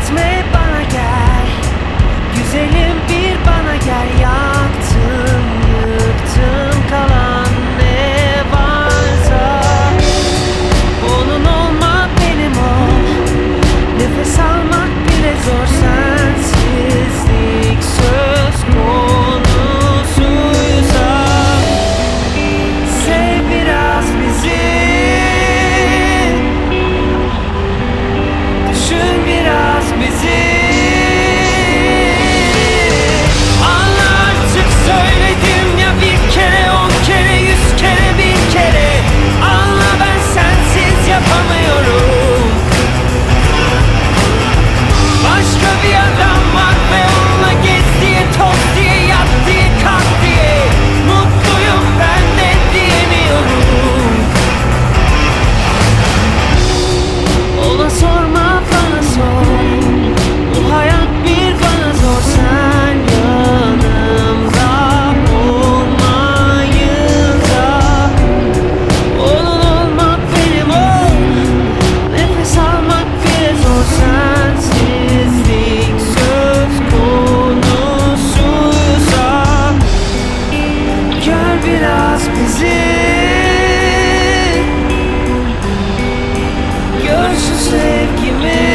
etme, bana gel. Güzelim bir bana gel. Yaktım, yıktım kalan ne varsa. Onun olma, benim ol. Nefes almak bile zor sensizlik söz konusuysa. Sev biraz bizi, düşün biraz bizi. Anla artık, söyledim ya bir kere, 10 kere, 100 kere, 1000 kere. Anla, ben sensiz yapamıyorum. Başka bir adam var ve onunla gez diye, toz diye, yat diye, kalk diye. Mutluyum ben de diyemiyorum. Ona sorma, bana sor. Bu hayat bir bana zor, sen yanımda olmayınca. Onun olmak, benim ol. Nefes almak bile zor sensizlik söz konusuysa. Gör biraz bizi, gör şu sevgimi.